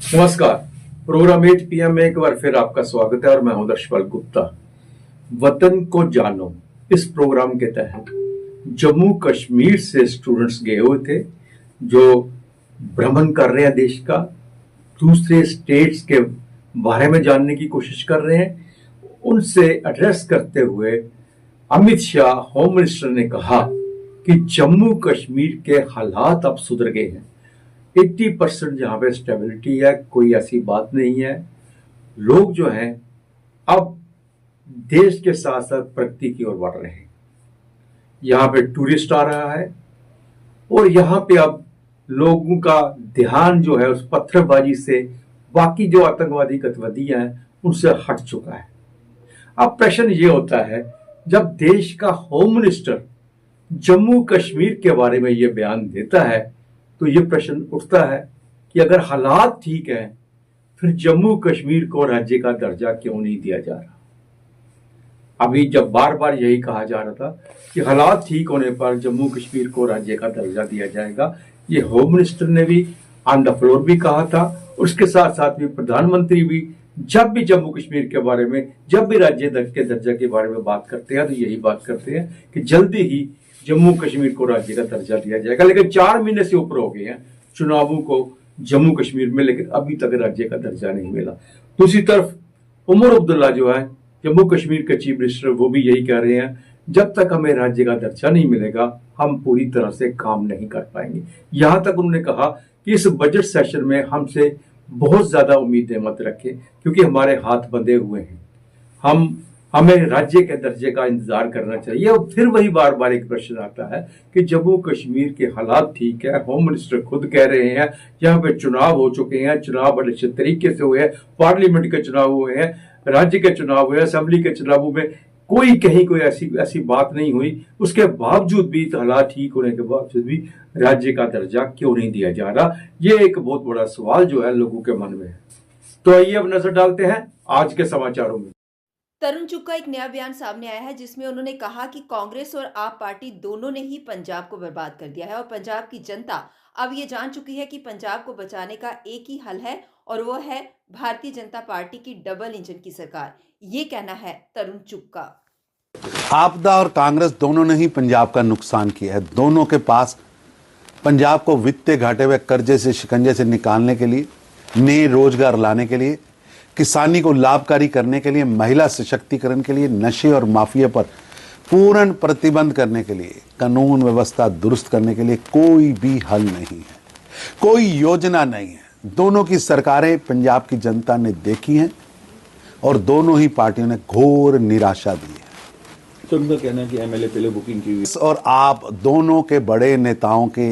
नमस्कार। Programme 8 PM में एक बार फिर आपका स्वागत है और मैं हूं दर्शपाल गुप्ता। वतन को जानो इस प्रोग्राम के तहत जम्मू कश्मीर से स्टूडेंट्स गए हुए थे जो भ्रमण कर रहे हैं देश का, दूसरे स्टेट्स के बारे में जानने की कोशिश कर रहे हैं। उनसे एड्रेस करते हुए अमित शाह होम मिनिस्टर ने कहा कि जम्मू कश्मीर के हालात अब सुधर गए हैं। 80% जहां पे स्टेबिलिटी है, कोई ऐसी बात नहीं है। लोग जो हैं अब देश के साथ साथ प्रगति की ओर बढ़ रहे हैं। यहाँ पे टूरिस्ट आ रहा है और यहाँ पे अब लोगों का ध्यान जो है उस पत्थरबाजी से, बाकी जो आतंकवादी गतिविधियां हैं उनसे हट चुका है। अब प्रश्न ये होता है, जब देश का होम मिनिस्टर जम्मू कश्मीर के बारे में ये बयान देता है तो ये प्रश्न उठता है कि अगर हालात ठीक है फिर जम्मू कश्मीर को राज्य का दर्जा क्यों नहीं दिया जा रहा। अभी जब बार बार यही कहा जा रहा था कि हालात ठीक होने पर जम्मू कश्मीर को राज्य का दर्जा दिया जाएगा, ये होम मिनिस्टर ने भी ऑन द फ्लोर भी कहा था। उसके साथ साथ भी प्रधानमंत्री भी जब भी जम्मू कश्मीर के बारे में, जब भी राज्य के दर्जा के बारे में बात करते हैं तो यही बात करते हैं कि जल्दी ही जम्मू कश्मीर को राज्य का दर्जा दिया जाएगा। लेकिन 4 महीने से ऊपर हो गए हैं चुनावों को जम्मू कश्मीर में, लेकिन अभी तक राज्य का दर्जा नहीं मिला। दूसरी तरफ उमर अब्दुल्ला जो है जम्मू कश्मीर के चीफ मिनिस्टर, वो भी यही कह रहे हैं जब तक हमें राज्य का दर्जा नहीं मिलेगा हम पूरी तरह से काम नहीं कर पाएंगे। यहां तक उन्होंने कहा कि इस बजट सेशन में हमसे बहुत ज्यादा उम्मीदें मत रखें क्योंकि हमारे हाथ बंधे हुए हैं। हमें राज्य के दर्जे का इंतजार करना चाहिए। और फिर वही बार बार एक प्रश्न आता है कि जम्मू कश्मीर के हालात ठीक है, होम मिनिस्टर खुद कह रहे हैं यहाँ पे चुनाव हो चुके हैं, चुनाव बड़े अच्छे तरीके से हुए हैं, पार्लियामेंट के चुनाव हुए हैं, राज्य के चुनाव हुए, असेंबली के चुनावों में कहीं कोई ऐसी बात नहीं हुई। उसके बावजूद भी, हालात ठीक होने के बावजूद भी राज्य का दर्जा क्यों नहीं दिया जा रहा, ये एक बहुत बड़ा सवाल जो है लोगों के मन में है। तो आइए अब नजर डालते हैं आज के समाचारों में। तरुण चुग का एक नया बयान सामने आया है जिसमें उन्होंने कहा कि कांग्रेस और आप पार्टी दोनों ने ही पंजाब को बर्बाद कर दिया है और पंजाब की जनता अब ये जान चुकी है कि पंजाब को बचाने का एक ही हल है और वो है भारतीय जनता पार्टी की डबल इंजन की सरकार। ये कहना है तरुण चुग का। आपदा और कांग्रेस दोनों ने ही पंजाब का नुकसान किया है। दोनों के पास पंजाब को वित्तीय घाटे हुए कर्जे से, शिकंजे से निकालने के लिए, नए रोजगार लाने के लिए, किसानी को लाभकारी करने के लिए, महिला सशक्तिकरण के लिए, नशे और माफिया पर पूर्ण प्रतिबंध करने के लिए, कानून व्यवस्था दुरुस्त करने के लिए कोई भी हल नहीं है, कोई योजना नहीं है। दोनों की सरकारें पंजाब की जनता ने देखी हैं और दोनों ही पार्टियों ने घोर निराशा दी है। तो उनका कहना है कि एमएलए पहले बुकिंग की हुई और आप दोनों के बड़े नेताओं के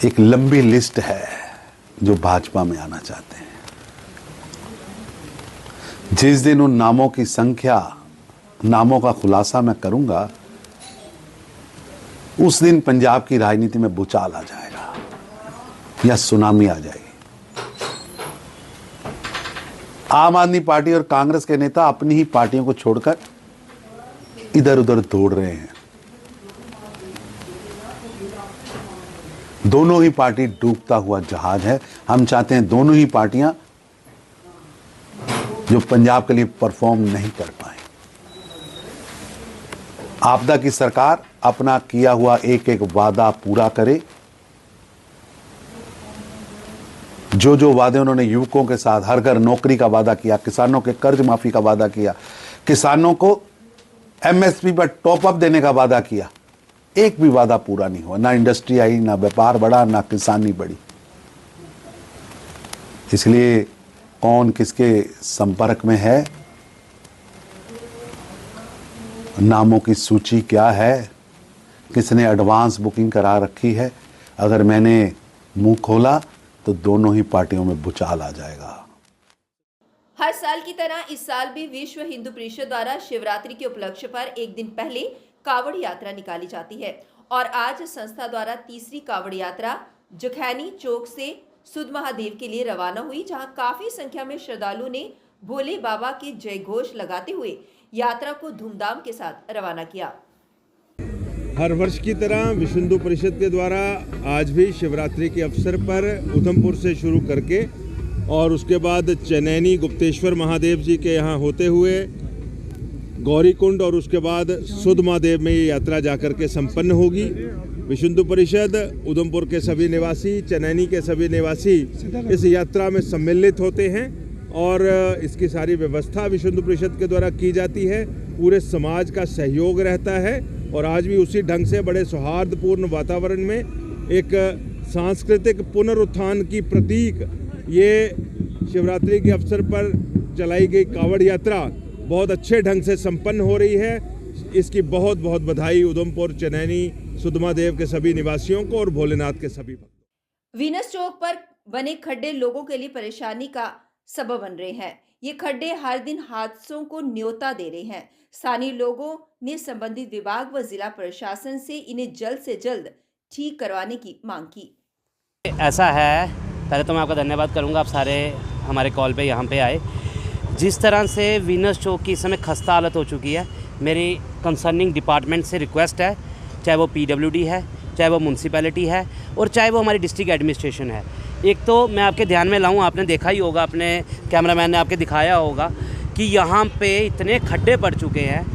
एक लंबी लिस्ट है जो भाजपा में आना चाहते हैं। जिस दिन उन नामों का खुलासा मैं करूंगा उस दिन पंजाब की राजनीति में भूचाल आ जाएगा या सुनामी आ जाएगी। आम आदमी पार्टी और कांग्रेस के नेता अपनी ही पार्टियों को छोड़कर इधर उधर दौड़ रहे हैं। दोनों ही पार्टी डूबता हुआ जहाज है। हम चाहते हैं दोनों ही पार्टियां जो पंजाब के लिए परफॉर्म नहीं कर पाए। आपदा की सरकार अपना किया हुआ एक एक वादा पूरा करे। जो वादे उन्होंने युवकों के साथ, हर घर नौकरी का वादा किया, किसानों के कर्ज माफी का वादा किया, किसानों को एमएसपी पर टॉप अप देने का वादा किया, एक भी वादा पूरा नहीं हुआ। ना इंडस्ट्री आई, ना व्यापार बढ़ा, ना किसानी बढ़ी। इसलिए कौन किसके संपर्क में है, नामों की सूची क्या है, किसने एडवांस बुकिंग करा रखी है, अगर मैंने मुंह खोला तो दोनों ही पार्टियों में भूचाल आ जाएगा। हर साल की तरह इस साल भी विश्व हिंदू परिषद द्वारा शिवरात्रि के उपलक्ष्य पर एक दिन पहले कावड़ यात्रा निकाली जाती है और आज संस्था द्वारा तीसरी कावड़ यात्रा जखैनी चौक से सुध महादेव के लिए रवाना हुई, जहां काफी संख्या में श्रद्धालुओं ने भोले बाबा के जय घोष लगाते हुए यात्रा को धूमधाम के साथ रवाना किया। हर वर्ष की तरह विश्व हिंदू परिषद के द्वारा आज भी शिवरात्रि के अवसर पर उधमपुर से शुरू करके और उसके बाद चनैनी गुप्तेश्वर महादेव जी के यहाँ होते हुए गौरीकुंड और उसके बाद सुध महादेव में ये यात्रा जाकर के संपन्न होगी। विश्व हिंदू परिषद उधमपुर के सभी निवासी, चनैनी के सभी निवासी इस यात्रा में सम्मिलित होते हैं और इसकी सारी व्यवस्था विश्व हिंदू परिषद के द्वारा की जाती है। पूरे समाज का सहयोग रहता है और आज भी उसी ढंग से बड़े सौहार्दपूर्ण वातावरण में एक सांस्कृतिक पुनरुत्थान की प्रतीक ये शिवरात्रि के अवसर पर चलाई गई कावड़ यात्रा बहुत अच्छे ढंग से संपन्न हो रही है। इसकी बहुत बहुत बधाई उधमपुर, चनैनी, सुधमादेव के सभी निवासियों को और भोलेनाथ के सभी भक्तों। वीनस चौक पर बने खड्डे लोगों के लिए परेशानी का सबब बन रहे हैं। ये खड्डे हर दिन हादसों को न्योता दे रहे हैं। स्थानीय लोगों ने संबंधित विभाग व जिला प्रशासन से इन्हें जल्द से जल्द ठीक करवाने की मांग की। ऐसा है, पहले तो मैं आपका धन्यवाद करूंगा, आप सारे हमारे कॉल पे यहाँ पे आए। जिस तरह से वीनस चौक की इस समय खस्ता हालत हो चुकी है, मेरी कंसर्निंग डिपार्टमेंट से रिक्वेस्ट है, चाहे वो PWD है, चाहे वो म्यूनसिपैलिटी है और चाहे वो हमारी डिस्ट्रिक्ट एडमिनिस्ट्रेशन है। एक तो मैं आपके ध्यान में लाऊं, आपने देखा ही होगा, अपने कैमरामैन ने आपके दिखाया होगा कि यहाँ पे इतने खड्डे पड़ चुके हैं।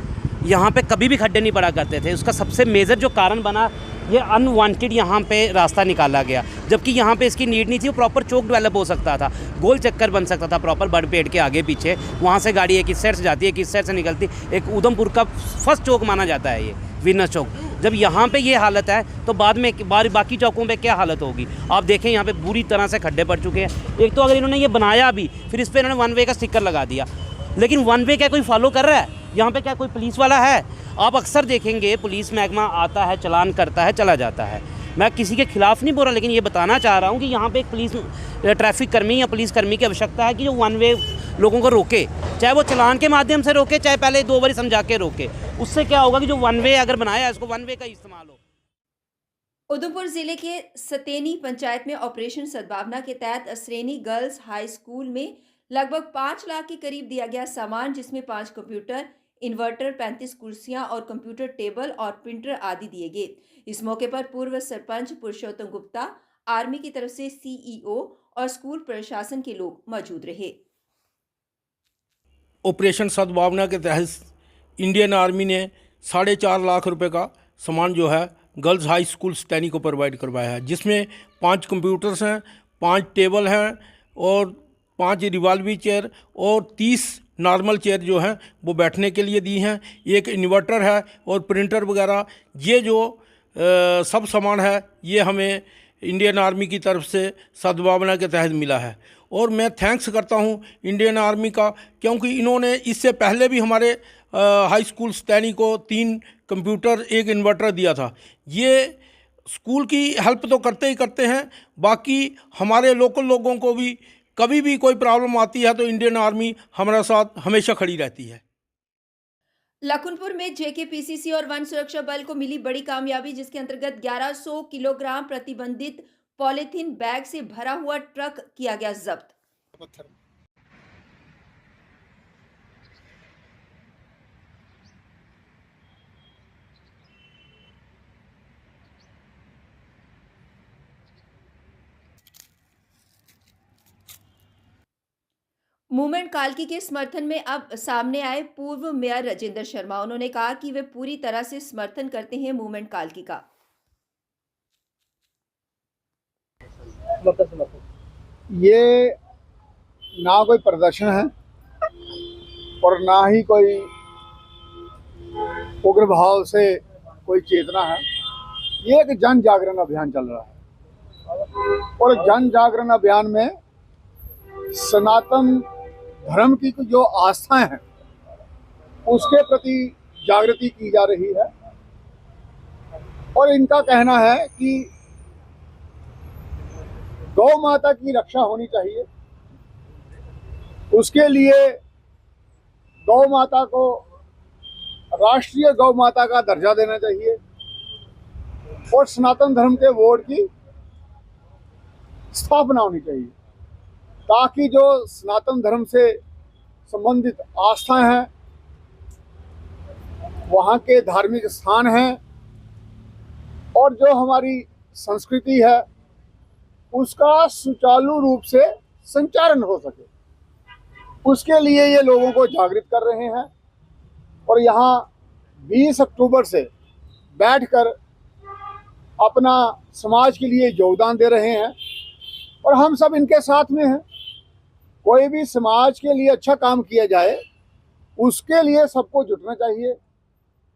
यहाँ पे कभी भी खड्डे नहीं पड़ा करते थे। उसका सबसे मेजर जो कारण बना, ये अनवांटेड यहाँ पे रास्ता निकाला गया, जबकि यहाँ पे इसकी नीड नहीं थी। वो प्रॉपर चौक डेवलप हो सकता था, गोल चक्कर बन सकता था प्रॉपर बड़ पेड़ के आगे पीछे। वहाँ से गाड़ी एक इस साइड से जाती है, एक इस साइड से निकलती। एक उधमपुर का फर्स्ट चौक माना जाता है ये वीनस चौक। जब यहाँ पे ये हालत है तो बाद में बाकी चौकों पे क्या हालत होगी आप देखें। यहाँ पे बुरी तरह से खड्डे पड़ चुके हैं। एक तो अगर इन्होंने ये बनाया भी, फिर इस पर इन्होंने 1 वे का स्टिकर लगा दिया, लेकिन 1 वे क्या कोई फॉलो कर रहा है? यहाँ पे क्या कोई पुलिस वाला है? आप अक्सर देखेंगे पुलिस महकमा आता है, चालान करता है, चला जाता है। मैं किसी के खिलाफ नहीं बोल रहा, लेकिन ये बताना चाह रहा हूँ कि यहाँ पे एक पुलिस ट्रैफिक कर्मी या पुलिस कर्मी की आवश्यकता है कि जो 1 वे लोगों को रोके, चाहे वो चालान के माध्यम से रोके, चाहे पहले 2 बार समझा के रोके। उससे क्या होगा कि जो 1 वे अगर बनाया है, इसको 1 वे का इस्तेमाल हो। उधमपुर जिले के सतेनी पंचायत में ऑपरेशन सद्भावना के तहत असरेनी गर्ल्स हाई स्कूल में लगभग 5 लाख के करीब दिया गया सामान, जिसमें 5 कंप्यूटर, इन्वर्टर, 35 कुर्सियां और कंप्यूटर टेबल और प्रिंटर आदि दिए गए। इस मौके पर पूर्व सरपंच पुरुषोत्तम गुप्ता, आर्मी की तरफ से CEO और स्कूल प्रशासन के लोग मौजूद रहे। ऑपरेशन सद्भावना के तहत इंडियन आर्मी ने 4.5 लाख रुपए का सामान जो है गर्ल्स हाई स्कूल सतैनी को प्रोवाइड करवाया है, जिसमें 5 कंप्यूटर्स हैं, 5 टेबल हैं और 5 रिवॉल्विंग चेयर और 30 नॉर्मल चेयर जो हैं वो बैठने के लिए दी हैं। एक इन्वर्टर है और प्रिंटर वगैरह, ये जो सब सामान है ये हमें इंडियन आर्मी की तरफ से सद्भावना के तहत मिला है। और मैं थैंक्स करता हूँ इंडियन आर्मी का, क्योंकि इन्होंने इससे पहले भी हमारे हाई स्कूल सतैनी को 3 कंप्यूटर, 1 इन्वर्टर दिया था। ये स्कूल की हेल्प तो करते ही करते हैं, बाकी हमारे लोकल लोगों को भी कभी भी कोई प्रॉब्लम आती है तो इंडियन आर्मी हमारे साथ हमेशा खड़ी रहती है। लखनपुर में JKPCC और वन सुरक्षा बल को मिली बड़ी कामयाबी, जिसके अंतर्गत 1100 किलोग्राम प्रतिबंधित पॉलीथीन बैग से भरा हुआ ट्रक किया गया जब्त। मूवमेंट कालकी के समर्थन में अब सामने आए पूर्व मेयर राजेंद्र शर्मा। उन्होंने कहा कि वे पूरी तरह से समर्थन करते हैं मूवमेंट कालकी का। ये ना कोई प्रदर्शन है और ना ही कोई उग्र भाव से कोई चेतना है। ये एक जन जागरण अभियान चल रहा है और जन जागरण अभियान में सनातन धर्म की जो आस्थाएं हैं उसके प्रति जागृति की जा रही है। और इनका कहना है कि गौ माता की रक्षा होनी चाहिए, उसके लिए गौ माता को राष्ट्रीय गौ माता का दर्जा देना चाहिए और सनातन धर्म के बोर्ड की स्थापना होनी चाहिए, ताकि जो सनातन धर्म से संबंधित आस्थाएं हैं, वहाँ के धार्मिक स्थान हैं, और जो हमारी संस्कृति है उसका सुचारू रूप से संचालन हो सके, उसके लिए ये लोगों को जागृत कर रहे हैं। और यहाँ 20 अक्टूबर से बैठकर अपना समाज के लिए योगदान दे रहे हैं और हम सब इनके साथ में हैं। कोई भी समाज के लिए अच्छा काम किया जाए उसके लिए सबको जुटना चाहिए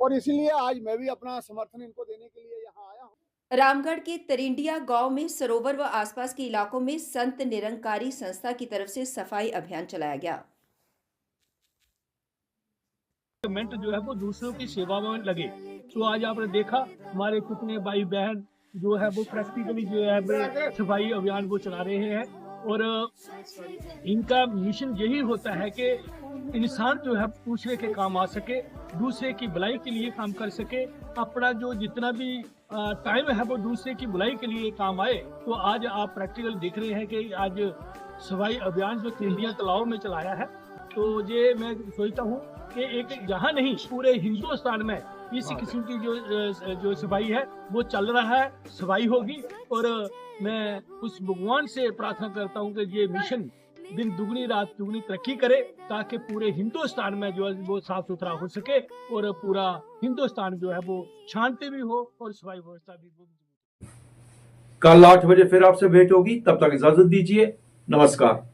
और इसीलिए आज मैं भी अपना समर्थन इनको देने के लिए यहाँ आया हूँ। रामगढ़ के तरिंडिया गांव में सरोवर व आसपास के इलाकों में संत निरंकारी संस्था की तरफ से सफाई अभियान चलाया गया। गवर्नमेंट जो है वो दूसरों की सेवा में लगे। तो आज आपने देखा हमारे कितने भाई बहन जो है वो प्रैक्टिकली जो है सफाई अभियान वो चला रहे हैं और इनका मिशन यही होता है कि इंसान जो है दूसरे के काम आ सके, दूसरे की भलाई के लिए काम कर सके, अपना जो जितना भी टाइम है वो दूसरे की भलाई के लिए काम आए। तो आज आप प्रैक्टिकल देख रहे हैं कि आज सफाई अभियान जो तिंडिया तालाब में चलाया है, तो ये मैं सोचता हूँ कि एक यहाँ नहीं पूरे हिंदुस्तान में इस किस्म की जो सफाई है वो चल रहा है, सफाई होगी। और मैं उस भगवान से प्रार्थना करता हूँ कि ये मिशन दिन दुगनी रात दुगनी तरक्की करे ताकि पूरे हिंदुस्तान में जो है वो साफ सुथरा हो सके और पूरा हिंदुस्तान जो है वो शांति भी हो और सफाई व्यवस्था भी हो। कल 8 बजे फिर आपसे भेंट होगी, तब तक इजाजत दीजिए। नमस्कार।